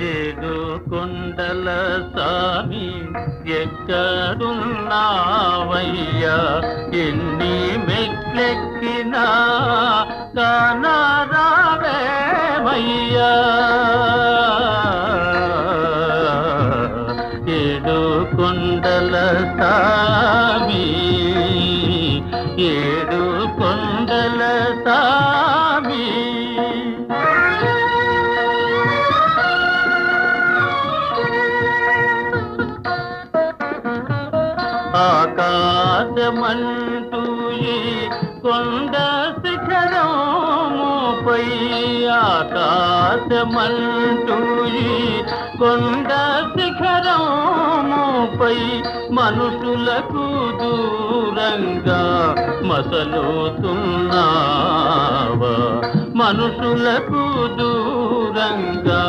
ఏడు కొండల సామి ఎక్కడున్నావయ్యా, ఎన్ని మెట్లెక్కినా కానరావేమయ్యా. ఏడు కొండల సామి, ఏడు కొండల సామి. ఆకాశమంటూ ఈ కొండ శిఖరముపై, ఆకాశమంటూ ఈ కొండ శిఖరముపై మనుషులకు దూరంగా మసలుతున్నావా, మనుషులకు దూరంగా